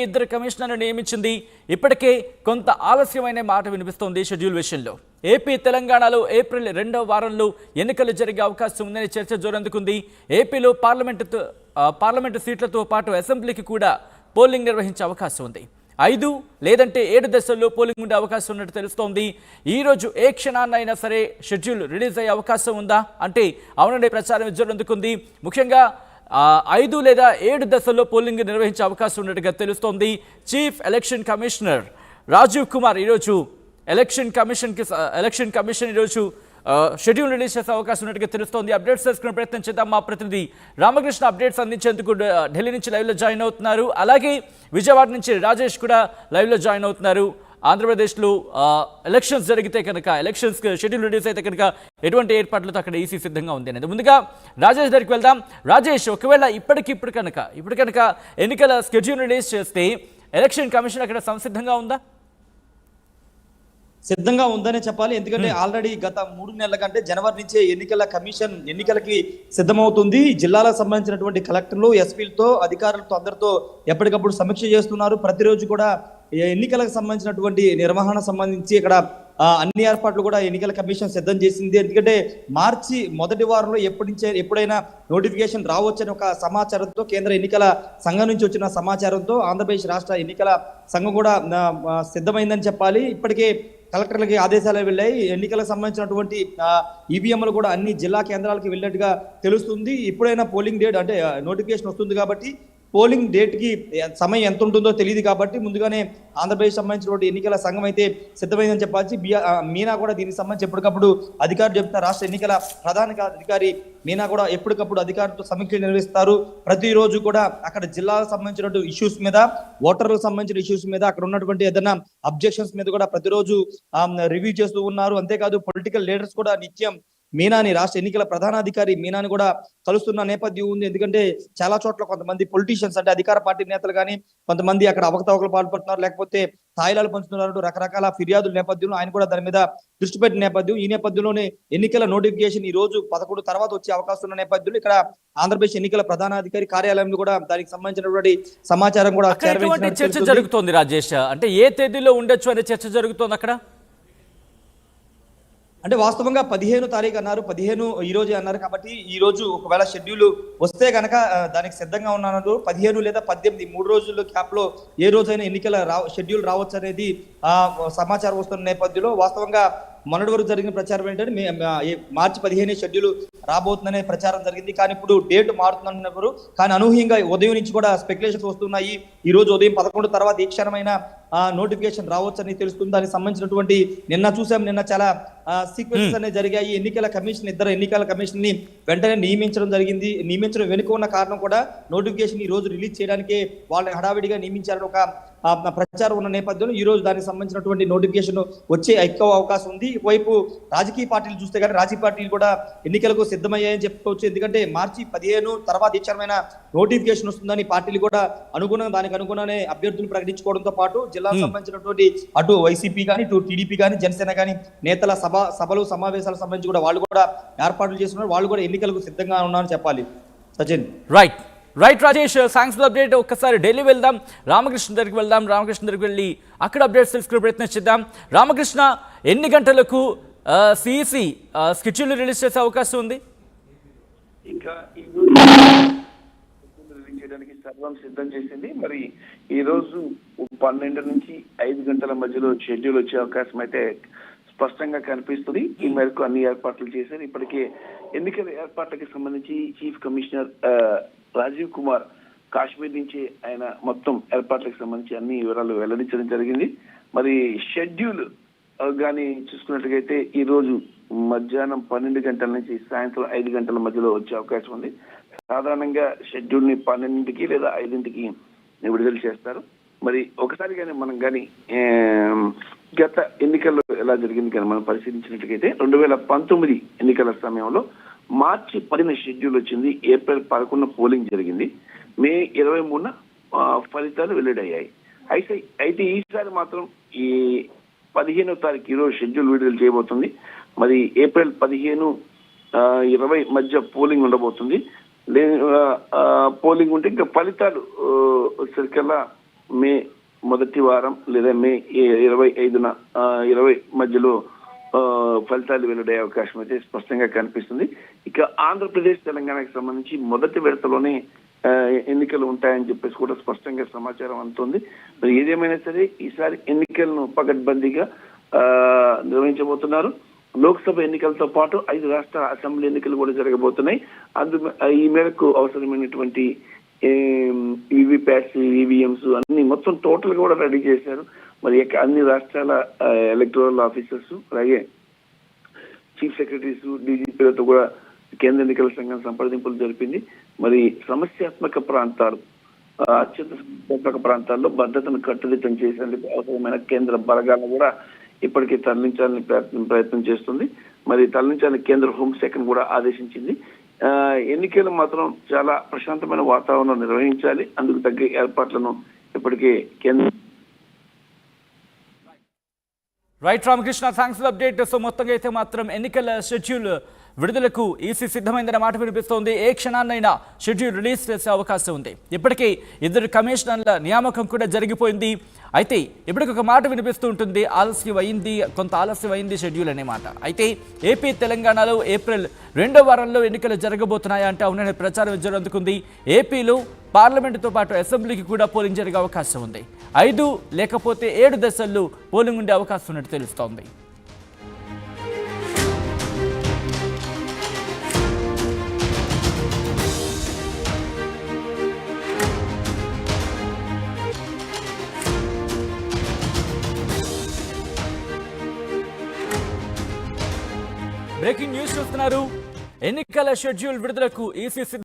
ఇద్దరు కమిషనర్ను నియమించింది. ఇప్పటికే కొంత ఆలస్యమైన మాట వినిపిస్తోంది షెడ్యూల్ విషయంలో. ఏపీ తెలంగాణలో ఏప్రిల్ 2వ వారంలో ఎన్నికలు జరిగే అవకాశం ఉందని చర్చ జోరందుకుంది. ఏపీలో పార్లమెంటు సీట్లతో పాటు అసెంబ్లీకి కూడా పోలింగ్ నిర్వహించే అవకాశం ఉంది. 5 లేదంటే 7 దశల్లో పోలింగ్ ఉండే అవకాశం ఉన్నట్టు తెలుస్తోంది. ఈరోజు ఏ క్షణాన్నైనా సరే షెడ్యూల్ రిలీజ్ అయ్యే అవకాశం ఉందా అంటే అవుననే ప్రచారం జోరందుకుంది. ముఖ్యంగా 5 లేదా 7 దశల్లో పోలింగ్ నిర్వహించే అవకాశం ఉన్నట్టుగా తెలుస్తోంది. Chief election commissioner Rajeev Kumar ఈరోజు ఎలక్షన్ కమిషన్ ఈరోజు షెడ్యూల్ రిలీజ్ చేసే అవకాశం ఉన్నట్టుగా తెలుస్తోంది. అప్డేట్స్ తెలుసుకునే ప్రయత్నం చేద్దాం. మా ప్రతినిధి రామకృష్ణ అప్డేట్స్ అందించేందుకు ఢిల్లీ నుంచి లైవ్లో జాయిన్ అవుతున్నారు. అలాగే విజయవాడ నుంచి రాజేష్ కూడా లైవ్లో జాయిన్ అవుతున్నారు. ఆంధ్రప్రదేశ్లో ఎలక్షన్స్ జరిగితే కనుక ఎలక్షన్స్ షెడ్యూల్ రిలీజ్ అయితే కనుక ఎటువంటి ఏర్పాట్లతో అక్కడ ఈసీ సిద్ధంగా ఉంది అనేది ముందుగా రాజేష్ దగ్గరికి వెళ్దాం. రాజేష్, ఒకవేళ ఇప్పుడు కనుక ఎన్నికల షెడ్యూల్ రిలీజ్ చేస్తే ఎలక్షన్ కమిషన్ అక్కడ సంసిద్ధంగా ఉందా? సిద్ధంగా ఉందనే చెప్పాలి. ఎందుకంటే ఆల్రెడీ గత 3 నెలల కంటే జనవరి నుంచే ఎన్నికల కమిషన్ ఎన్నికలకి సిద్ధమవుతుంది. జిల్లాలకు సంబంధించినటువంటి కలెక్టర్లు, ఎస్పీలతో, అధికారులతో అందరితో ఎప్పటికప్పుడు సమీక్ష చేస్తున్నారు. ప్రతిరోజు కూడా ఎన్నికలకు సంబంధించినటువంటి నిర్వహణ సంబంధించి ఇక్కడ అన్ని ఏర్పాట్లు కూడా ఎన్నికల కమిషన్ సిద్ధం చేసింది. ఎందుకంటే మార్చి మొదటి వారంలో ఎప్పుడైనా నోటిఫికేషన్ రావచ్చని ఒక సమాచారంతో, కేంద్ర ఎన్నికల సంఘం నుంచి వచ్చిన సమాచారంతో ఆంధ్రప్రదేశ్ రాష్ట్ర ఎన్నికల సంఘం కూడా సిద్ధమైందని చెప్పాలి. ఇప్పటికే కలెక్టర్లకి ఆదేశాలు వెళ్ళాయి. ఎన్నికలకు సంబంధించినటువంటి ఈవీఎంలు కూడా అన్ని జిల్లా కేంద్రాలకు వెళ్ళినట్టుగా తెలుస్తుంది. ఎప్పుడైనా పోలింగ్ డేట్ అంటే నోటిఫికేషన్ వస్తుంది కాబట్టి పోలింగ్ డేట్కి సమయం ఎంత ఉంటుందో తెలియదు కాబట్టి ముందుగానే ఆంధ్రప్రదేశ్ సంబంధించినటువంటి ఎన్నికల సంఘం అయితే సిద్ధమైందని చెప్పాల్సి. మీనా కూడా దీనికి సంబంధించి ఎప్పటికప్పుడు అధికారులు చెప్తారు. రాష్ట్ర ఎన్నికల ప్రధాన అధికారి మీనా కూడా ఎప్పటికప్పుడు అధికారులతో సమీక్షలు నిర్వహిస్తారు. ప్రతిరోజు కూడా అక్కడ జిల్లాలకు సంబంధించినటువంటి ఇష్యూస్ మీద, ఓటర్లకు సంబంధించిన ఇష్యూస్ మీద, అక్కడ ఉన్నటువంటి ఏదైనా అబ్జెక్షన్స్ మీద కూడా ప్రతిరోజు రివ్యూ చేస్తూ ఉన్నారు. అంతేకాదు పొలిటికల్ లీడర్స్ కూడా నిత్యం మీనాని, రాష్ట్ర ఎన్నికల ప్రధానాధికారి మీనాని కూడా కలుస్తున్న నేపథ్యం ఉంది. ఎందుకంటే చాలా చోట్ల కొంతమంది పొలిటీషియన్స్ అంటే అధికార పార్టీ నేతలు కానీ కొంతమంది అక్కడ అవకతవకలు పాల్పడుతున్నారు, లేకపోతే తాయిలాలు పంచుతున్నారు, రకరకాల ఫిర్యాదుల నేపథ్యంలో ఆయన కూడా దాని మీద దృష్టి పెట్టిన నేపథ్యం. ఈ నేపథ్యంలోనే ఎన్నికల నోటిఫికేషన్ ఈ రోజు 11 తర్వాత వచ్చే అవకాశం ఉన్న నేపథ్యంలో ఇక్కడ ఆంధ్రప్రదేశ్ ఎన్నికల ప్రధానాధికారి కార్యాలయంలో కూడా దానికి సంబంధించినటువంటి సమాచారం కూడా చర్చ జరుగుతోంది. రాజేష్, అంటే ఏ తేదీలో ఉండొచ్చు అనే చర్చ జరుగుతోంది అక్కడ. అంటే వాస్తవంగా 15 తారీఖు అన్నారు, 15 ఈ రోజే అన్నారు. కాబట్టి ఈ రోజు ఒకవేళ షెడ్యూల్ వస్తే కనుక దానికి సిద్ధంగా ఉన్నారు. 15 లేదా 18 3 రోజుల్లో క్యాప్ లో ఏ రోజైనా ఎన్నికల షెడ్యూల్ రావచ్చు అనేది సమాచారం వస్తున్న నేపథ్యంలో వాస్తవంగా మొన్నటి వరకు జరిగిన ప్రచారం ఏంటంటే మార్చి 15 షెడ్యూల్ రాబోతుందనే ప్రచారం జరిగింది. కానీ ఇప్పుడు డేట్ మారుతున్నారు. కానీ అనూహ్యంగా ఉదయం నుంచి కూడా స్పెక్యులేషన్స్ వస్తున్నాయి. ఈ రోజు ఉదయం 11 తర్వాత ఏ క్షణమైన నోటిఫికేషన్ రావచ్చని తెలుస్తుంది. దానికి సంబంధించినటువంటి నిన్న చాలా సీక్వెన్సెస్ అనేవి జరిగాయి. ఇద్దరు ఎన్నికల కమిషన్ ని వెంటనే నియమించడం జరిగింది. నియమించడం వెనుక ఉన్న కారణం కూడా నోటిఫికేషన్ ఈ రోజు రిలీజ్ చేయడానికే వాళ్ళని హడావిడిగా నియమించారని ఒక ప్రచారం ఉన్న నేపథ్యంలో ఈ రోజు దానికి సంబంధించినటువంటి నోటిఫికేషన్ వచ్చే ఎక్కువ అవకాశం ఉంది. వైపు రాజకీయ పార్టీలు చూస్తే కానీ రాజకీయ పార్టీలు కూడా ఎన్నికలకు సిద్ధమయ్యాయని చెప్పుకోవచ్చు. ఎందుకంటే మార్చి 15 తర్వాత ఏ క్షణమైన నోటిఫికేషన్ వస్తుందని పార్టీలు కూడా దానికి అనుగుణంగానే అభ్యర్థులు ప్రకటించుకోవడంతో పాటు జిల్లాకు సంబంధించినటువంటి అటు వైసీపీ కానీ, ఇటు టీడీపీ కానీ, జనసేన కానీ నేతల సభలు సమావేశాలకు సంబంధించి కూడా వాళ్ళు కూడా ఏర్పాట్లు చేస్తున్నారు. వాళ్ళు కూడా ఎన్నికలకు సిద్ధంగా ఉన్నారని చెప్పాలి. Sachin. Right Rajesh, thanks for update. ఒక్కసారి ఢిల్లీ వెళ్దాం, రామకృష్ణ దగ్గరికి వెళ్ళి అక్కడ అప్డేట్స్ తెలుసుకునే ప్రయత్నం చేద్దాం. రామకృష్ణ, ఎన్ని గంటలకు సిఈసి షెడ్యూల్ రిలీజ్ చేసే అవకాశం ఉంది? ఇంకా రిలీజ్ చేయడానికి సర్వం సిద్ధం చేసింది. మరి ఈ రోజు 12 నుంచి 5 గంటల మధ్యలో షెడ్యూల్ వచ్చే అవకాశం అయితే స్పష్టంగా కనిపిస్తుంది. ఈ మేరకు అన్ని ఏర్పాట్లు చేశారు. ఇప్పటికే ఎన్నికల ఏర్పాట్లకి సంబంధించి చీఫ్ కమిషనర్ రాజీవ్ కుమార్ కాశ్మీర్ నుంచి ఆయన మొత్తం ఏర్పాట్లకు సంబంధించి అన్ని వివరాలు వెల్లడించడం జరిగింది. మరి షెడ్యూల్ కానీ చూసుకున్నట్లయితే ఈ రోజు మధ్యాహ్నం 12 గంటల నుంచి సాయంత్రం 5 గంటల మధ్యలో వచ్చే అవకాశం ఉంది. సాధారణంగా షెడ్యూల్ ని 12కి లేదా 5కి విడుదల చేస్తారు. మరి ఒకసారి కానీ మనం కానీ గత ఎన్నికల్లో ఎలా జరిగింది కానీ మనం పరిశీలించినట్లయితే 2019 ఎన్నికల సమయంలో మార్చి 10న షెడ్యూల్ వచ్చింది. ఏప్రిల్ 11న పోలింగ్ జరిగింది. మే 23న ఫలితాలు వెల్లడయ్యాయి. అయితే ఈసారి మాత్రం ఈ 15వ తారీఖు ఈరోజు షెడ్యూల్ విడుదల చేయబోతుంది. మరి ఏప్రిల్ 15, 20 మధ్య పోలింగ్ ఉండబోతుంది. పోలింగ్ ఉంటే ఇంకా ఫలితాలు సరికల్లా మే మొదటి వారం లేదా మే 25న 20 మధ్యలో ఫలితాలు వెల్లడయ్యే అవకాశం అయితే స్పష్టంగా కనిపిస్తుంది. ఇక ఆంధ్రప్రదేశ్ తెలంగాణకు సంబంధించి మొదటి విడతలోనే ఎన్నికలు ఉంటాయని చెప్పేసి కూడా స్పష్టంగా సమాచారం అందుతుంది. మరి ఏదేమైనా సరే ఈసారి ఎన్నికలను పకడ్బందీగా నిర్వహించబోతున్నారు. లోక్సభ ఎన్నికలతో పాటు 5 రాష్ట్ర అసెంబ్లీ ఎన్నికలు కూడా జరగబోతున్నాయి. ఈ మేరకు అవసరమైనటువంటి వివిప్యాట్స్, ఈవీఎంస్ అన్ని మొత్తం టోటల్ కూడా రెడీ చేశారు. మరి అన్ని రాష్ట్రాల ఎలక్టోరల్ ఆఫీసర్స్ అలాగే చీఫ్ సెక్రటరీస్, డీజీపీలతో కూడా కేంద్ర ఎన్నికల సంఘం సంప్రదింపులు జరిపింది. మరి సమస్యాత్మక ప్రాంతాలు, అత్యంత సమస్యాత్మక ప్రాంతాల్లో భద్రతను కట్టుదిట్టం చేసేందుకు అవసరమైన కేంద్ర బలగాలను కూడా ఇప్పటికే తరలించాలని ప్రయత్నం చేస్తుంది. మరి తరలించాలని కేంద్ర హోంశాఖను కూడా ఆదేశించింది. ఎన్నికలు మాత్రం చాలా ప్రశాంతమైన వాతావరణం నిర్వహించాలి. అందుకు తగ్గ ఏర్పాట్లను ఇప్పటికే కేంద్ర right Ramakrishna, thanks for update. So మొత్తంగా అయితే మాత్రం ఎన్నికల షెడ్యూల్ విడుదలకు ఈసీ సిద్ధమైందన్న మాట వినిపిస్తోంది. ఏ క్షణాన్నైనా షెడ్యూల్ రిలీజ్ చేసే అవకాశం ఉంది. ఇప్పటికే 2 కమిషనర్ల నియామకం కూడా జరిగిపోయింది. అయితే ఇప్పటికి ఒక మాట వినిపిస్తూ ఉంటుంది, కొంత ఆలస్యం అయింది షెడ్యూల్ అనే మాట. అయితే ఏపీ తెలంగాణలో ఏప్రిల్ 2వ వారంలో ఎన్నికలు జరగబోతున్నాయా అంటే అవుననే ప్రచారం జరుగుతుంది. ఏపీలో పార్లమెంటుతో పాటు అసెంబ్లీకి కూడా పోలింగ్ జరిగే అవకాశం ఉంది. 5 లేకపోతే 7 దశల్లో పోలింగ్ ఉండే అవకాశం ఉన్నట్టు తెలుస్తోంది. బ్రేకింగ్ న్యూస్ చూస్తున్నారు. ఎన్నికల షెడ్యూల్ విడుదలకు ఈసీ